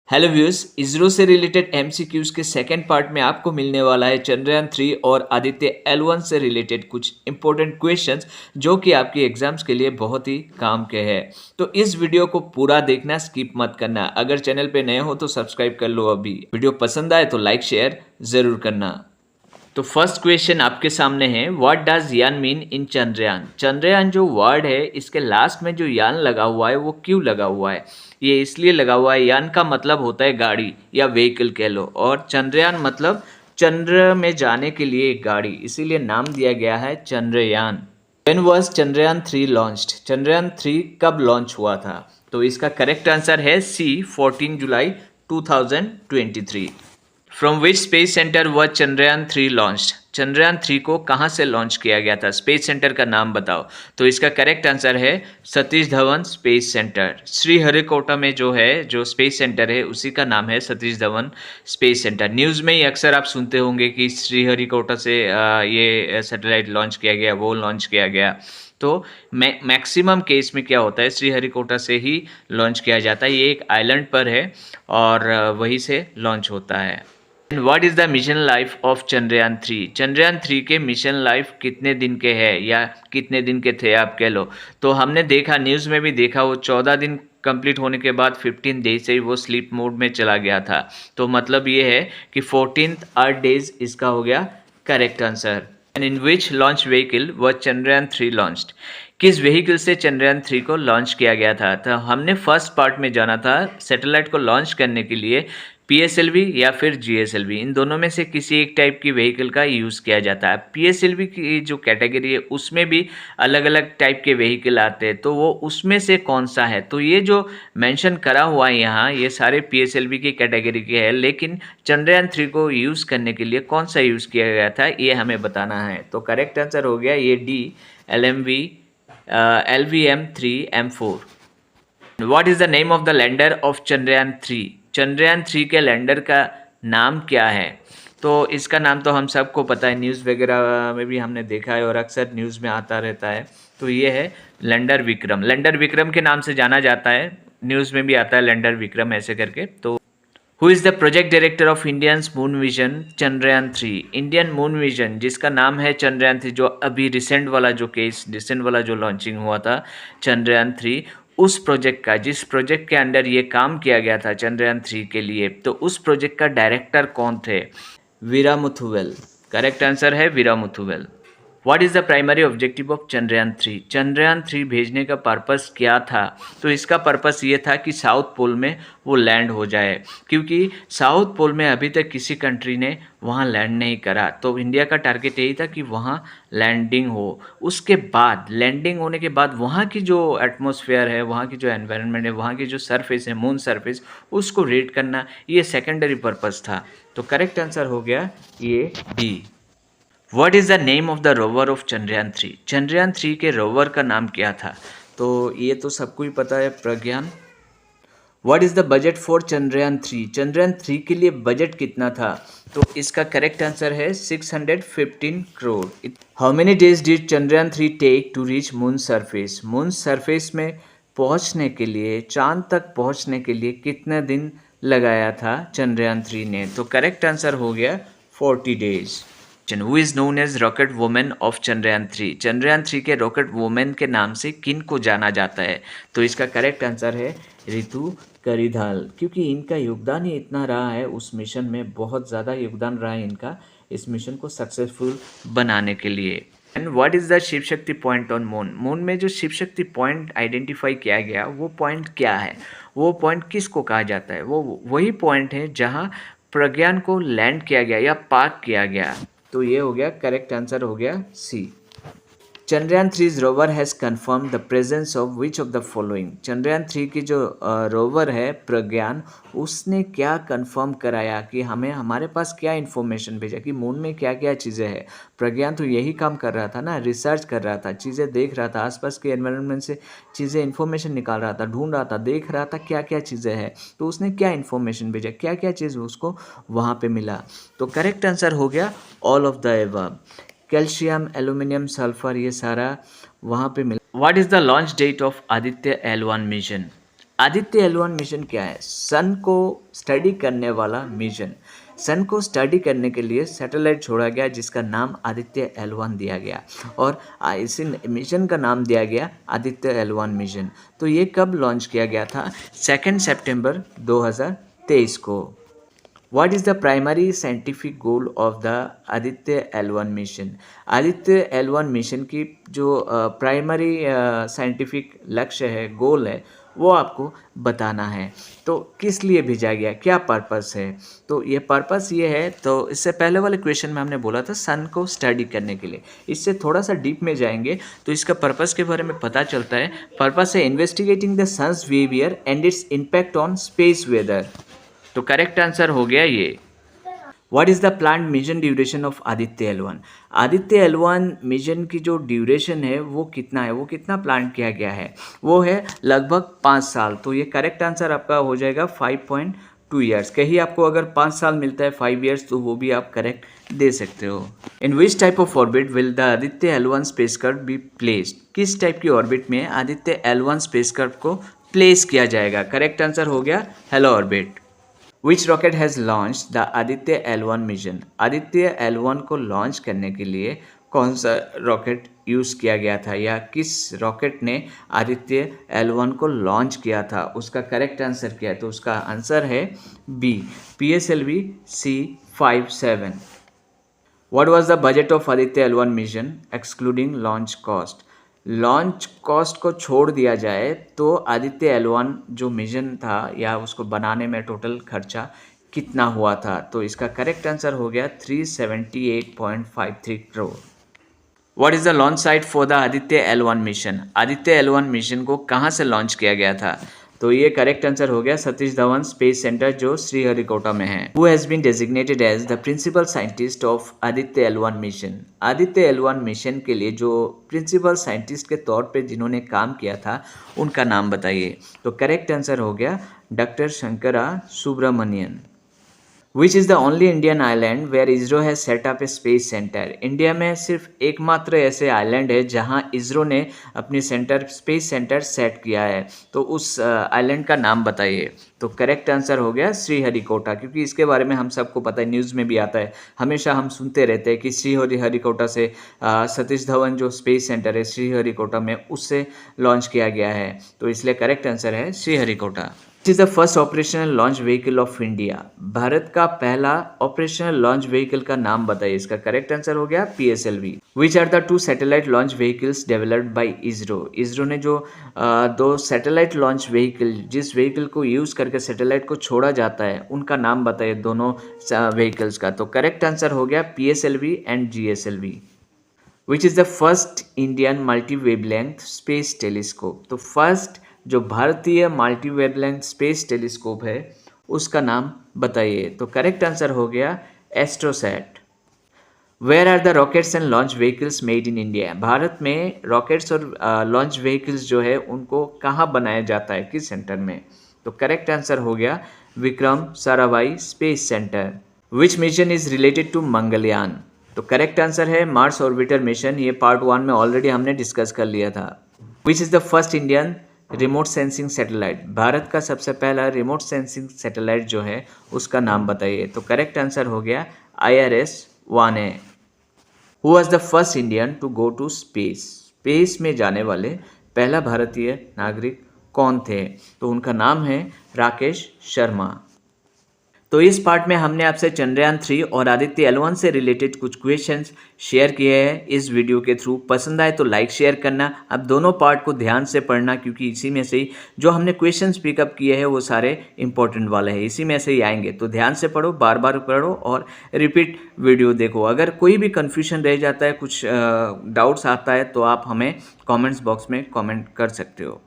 Hello viewers, ISRO से related MCQs के second part में आपको मिलने वाला है चंद्रयान 3 और आदित्य L1 से रिलेटेड कुछ इंपॉर्टेंट क्वेश्चंस जो कि आपके एग्जाम्स के लिए बहुत ही काम के हैं। तो इस वीडियो को पूरा देखना, स्किप मत करना। अगर चैनल पे नए हो तो सब्सक्राइब कर लो अभी। वीडियो पसंद आए तो लाइक शेयर जरूर करना। तो फर्स्ट क्वेश्चन आपके सामने है, व्हाट डज यान मीन इन चंद्रयान। चंद्रयान जो वर्ड है, इसके लास्ट में जो यान लगा हुआ है वो क्यों लगा हुआ है? ये इसलिए लगा हुआ है, यान का मतलब होता है गाड़ी या व्हीकल कह लो, और चंद्रयान मतलब चंद्र में जाने के लिए एक गाड़ी, इसीलिए नाम दिया गया है Chandrayaan. When was Chandrayaan 3 launched? Chandrayaan 3 कब लॉन्च हुआ था? तो इसका करेक्ट आंसर है सी, 14 जुलाई 2023। फ्रॉम विच स्पेस सेंटर वह चंद्रयान 3 लॉन्च्ड? चंद्रयान 3 को कहाँ से लॉन्च किया गया था? स्पेस सेंटर का नाम बताओ। तो इसका करेक्ट आंसर है सतीश धवन स्पेस सेंटर। श्रीहरिकोटा में जो है, जो स्पेस सेंटर है, उसी का नाम है Satish Dhawan space centre. News में ही अक्सर आप सुनते होंगे कि श्रीहरिकोटा से ये सैटेलाइट लॉन्च किया गया, वो लॉन्च किया गया। तो मैक्सिमम केस में क्या होता है, श्रीहरिकोटा से ही लॉन्च किया जाता है। ये एक आइलैंड पर है और वहीं से लॉन्च होता है। What is the mission life of Chandrayaan 3? Chandrayaan 3 के मिशन लाइफ कितने दिन के हैं या कितने दिन के थे आप कह लो। तो हमने देखा, न्यूज़ में भी देखा, वो 14 दिन कंप्लीट होने के बाद 15 डेज से ही वो स्लीप मोड में चला गया था। तो मतलब ये है कि 14th अर्थ डेज इसका हो गया correct answer. And in which launch vehicle व चंद्रयान 3 लॉन्च्ड? किस व्हीकल से चंद्रयान 3 को लॉन्च किया गया था? तो हमने फर्स्ट पार्ट में जाना था, सैटेलाइट को लॉन्च करने के लिए PSLV या फिर GSLV, इन दोनों में से किसी एक टाइप की व्हीकल का यूज़ किया जाता है। PSLV की जो कैटेगरी है उसमें भी अलग अलग टाइप के व्हीकल आते हैं, तो वो उसमें से कौन सा है? तो ये जो मेंशन करा हुआ है यहाँ, ये सारे PSLV की कैटेगरी के हैं, लेकिन चंद्रयान 3 को यूज़ करने के लिए कौन सा यूज़ किया गया था ये हमें बताना है। तो करेक्ट आंसर हो गया ये D, LVM-3M4। What is the name of the lender of Chandrayaan 3? Chandrayaan 3 के लैंडर का नाम क्या है? तो इसका नाम तो हम सबको पता है, न्यूज़ वगैरह में भी हमने देखा है और अक्सर न्यूज़ में आता रहता है। तो ये है लैंडर विक्रम। लैंडर विक्रम के नाम से जाना जाता है, न्यूज़ में भी आता है लैंडर विक्रम ऐसे करके। तो who is the project director of Indians moon vision Chandrayaan 3? Indian moon vision जिसका नाम है चंद्रयान 3, जो अभी रिसेंट वाला जो लॉन्चिंग हुआ था चंद्रयान 3, उस प्रोजेक्ट का, जिस प्रोजेक्ट के अंडर ये काम किया गया था चंद्रयान 3 के लिए, तो उस प्रोजेक्ट का डायरेक्टर कौन थे? वीरा मुथुवेल। करेक्ट आंसर है Veera Muthuvel. What is the primary objective of Chandrayaan 3? Chandrayaan 3 भेजने का पर्पस क्या था? तो इसका पर्पस ये था कि साउथ पोल में वो लैंड हो जाए, क्योंकि साउथ पोल में अभी तक किसी कंट्री ने वहाँ लैंड नहीं करा। तो इंडिया का टारगेट यही था कि वहाँ लैंडिंग हो। उसके बाद, लैंडिंग होने के बाद, वहाँ की जो एटमॉस्फेयर है, वहाँ की जो एनवायरनमेंट है, वहाँ की जो सरफेस है, मून सरफेस, उसको रीड करना, ये सेकेंडरी पर्पस था। तो करेक्ट आंसर हो गया ये D. What is the name of the rover of Chandrayaan 3? Chandrayaan 3 के रोवर का नाम क्या था? तो ये तो सबको ही पता है, Pragyan. What is the budget for Chandrayaan 3? Chandrayaan 3 के लिए बजट कितना था? तो इसका करेक्ट आंसर है 615 crore. How many days did Chandrayaan 3 take to reach moon surface? Moon surface में पहुंचने के लिए, चांद तक पहुंचने के लिए कितने दिन लगाया था चंद्रयान 3 ने? तो करेक्ट आंसर हो गया 40 days. Who is known as rocket women of Chandrayaan 3? Chandrayaan 3 के रॉकेट वुमेन के नाम से किन को जाना जाता है? तो इसका करेक्ट आंसर है रितु करिधाल, क्योंकि इनका योगदान ही इतना रहा है उस मिशन में, बहुत ज़्यादा योगदान रहा है इनका इस मिशन को सक्सेसफुल बनाने के लिए। And what is the Shiv Shakti point on moon? Moon में जो शिव शक्ति पॉइंट आइडेंटिफाई किया गया, वो पॉइंट क्या है? वो पॉइंट किसको कहा जाता है? वो वही पॉइंट है जहाँ प्रज्ञान को लैंड किया गया या पार्क किया गया। तो ये हो गया, करेक्ट आंसर हो गया C. Chandrayaan 3 rover has confirmed the presence of which of the following? Chandrayaan 3 की जो रोवर है प्रज्ञान, उसने क्या कन्फर्म कराया कि हमें, हमारे पास क्या इन्फॉर्मेशन भेजा कि मून में क्या क्या चीज़ें हैं? प्रज्ञान तो यही काम कर रहा था ना, रिसर्च कर रहा था, चीज़ें देख रहा था, आसपास के एनवायरनमेंट से चीज़ें इन्फॉर्मेशन निकाल रहा था, ढूंढ रहा था, देख रहा था क्या क्या चीज़ें हैं। तो उसने क्या इन्फॉर्मेशन भेजा, क्या क्या चीज़ उसको वहाँ पे मिला? तो करेक्ट आंसर हो गया all of the above. Calcium, aluminium, sulphur, ये सारा वहाँ पे मिला। What is the launch date of Aditya L1 mission? Aditya L1 mission क्या है? सन को स्टडी करने वाला मिशन। सन को स्टडी करने के लिए सैटेलाइट छोड़ा गया जिसका नाम आदित्य L1 दिया गया और इस मिशन का नाम दिया गया आदित्य L1 मिशन। तो ये कब लॉन्च किया गया था? 2 सितंबर 2023 को। What is the primary scientific goal of the Aditya L1 mission? Aditya L1 mission की जो प्राइमरी साइंटिफिक लक्ष्य है, गोल है, वो आपको बताना है। तो किस लिए भेजा गया, क्या पर्पस है? तो ये पर्पस ये है, तो इससे पहले वाले क्वेश्चन में हमने बोला था सन को स्टडी करने के लिए। इससे थोड़ा सा डीप में जाएंगे तो इसका पर्पस के बारे में पता चलता है। पर्पस है investigating the sun's behaviour and its impact on space weather. तो करेक्ट आंसर हो गया ये। What is the planned mission duration of Aditya L1? Aditya L1 mission की जो ड्यूरेशन है वो कितना है, वो कितना प्लान किया गया है? वो है लगभग 5 साल। तो ये करेक्ट आंसर आपका हो जाएगा 5.2 ईयर्स। कहीं आपको अगर 5 साल मिलता है 5 ईयर्स तो वो भी आप करेक्ट दे सकते हो। In which type of orbit will the Aditya L1 spacecraft be placed? किस टाइप की ऑर्बिट में आदित्य L1 स्पेसक्राफ्ट को प्लेस किया जाएगा? करेक्ट आंसर हो गया hello orbit. Which rocket has launched the Aditya L1 mission? Aditya L1 को लॉन्च करने के लिए कौन सा रॉकेट यूज़ किया गया था या किस रॉकेट ने आदित्य L1 को लॉन्च किया था? उसका करेक्ट आंसर क्या है? तो उसका आंसर है B, PSLV C57। What was the budget of Aditya L1 mission excluding launch cost? Launch cost को छोड़ दिया जाए तो आदित्य L1 जो मिशन था या उसको बनाने में टोटल खर्चा कितना हुआ था? तो इसका करेक्ट आंसर हो गया 378.53 crore. What is the launch site for the Aditya L1 mission? Aditya L1 mission को कहाँ से लॉन्च किया गया था? तो ये करेक्ट आंसर हो गया सतीश धवन स्पेस सेंटर जो श्रीहरिकोटा में है। Who has been designated as the principal scientist of Aditya L1 mission? Aditya L1 mission के लिए जो प्रिंसिपल साइंटिस्ट के तौर पे जिन्होंने काम किया था उनका नाम बताइए। तो करेक्ट आंसर हो गया doctor Shankara Subramanian. Which is the only Indian island where ISRO has set up a space centre? India में सिर्फ एकमात्र ऐसे आइलैंड है जहां इसरो ने अपनी स्पेस सेंटर सेट किया है। तो उस आइलैंड का नाम बताइए। तो करेक्ट आंसर हो गया श्रीहरिकोटा, क्योंकि इसके बारे में हम सबको पता है, न्यूज़ में भी आता है, हमेशा हम सुनते रहते हैं कि श्रीहरिकोटा से सतीश धवन जो स्पेस सेंटर है श्रीहरिकोटा में उससे लॉन्च किया गया है। तो इसलिए करेक्ट आंसर है Sriharikota. Is the first operational launch vehicle of India? Bharat का पहला ऑपरेशनल लॉन्च व्हीकल का नाम बताइए। इसका करेक्ट आंसर हो गया PSLV। Which are the 2 satellite launch vehicles developed by ISRO? ISRO ने जो 2 सैटेलाइट लॉन्च व्हीकल, जिस व्हीकल को यूज़ करके सैटेलाइट को छोड़ा जाता है, उनका नाम बताइए दोनों व्हीकल्स का। तो करेक्ट आंसर हो गया PSLV and GSLV। Which is the first Indian multi wavelength space telescope? तो फर्स्ट जो भारतीय मल्टी वेवलेंथ स्पेस टेलीस्कोप है उसका नाम बताइए। तो करेक्ट आंसर हो गया Astrosat. Where are the rockets and launch vehicles made in India? Bharat में रॉकेट्स और लॉन्च व्हीकल्स जो है उनको कहाँ बनाया जाता है, किस सेंटर में? तो करेक्ट आंसर हो गया Vikram Sarabhai space centre. Which mission is related to Mangalyaan? तो करेक्ट आंसर है मार्स ऑर्बिटर मिशन। ये पार्ट 1 में ऑलरेडी हमने डिस्कस कर लिया था। Which is the first Indian remote sensing satellite? Bharat का सबसे पहला रिमोट सेंसिंग सैटेलाइट जो है उसका नाम बताइए। तो करेक्ट आंसर हो गया IRS-1A। Who was the first Indian to go to space? Space में जाने वाले पहला भारतीय नागरिक कौन थे? तो उनका नाम है राकेश शर्मा। तो इस पार्ट में हमने आपसे चंद्रयान 3 और आदित्य L1 से रिलेटेड कुछ क्वेश्चंस शेयर किए हैं इस वीडियो के थ्रू। पसंद आए तो लाइक शेयर करना। अब दोनों पार्ट को ध्यान से पढ़ना, क्योंकि इसी में से ही जो हमने क्वेश्चंस पिकअप किए हैं वो सारे इंपॉर्टेंट वाले हैं, इसी में से ही आएंगे। तो ध्यान से पढ़ो, बार बार पढ़ो और रिपीट वीडियो देखो। अगर कोई भी कन्फ्यूजन रह जाता है, कुछ डाउट्स आता है, तो आप हमें कॉमेंट्स बॉक्स में कॉमेंट कर सकते हो।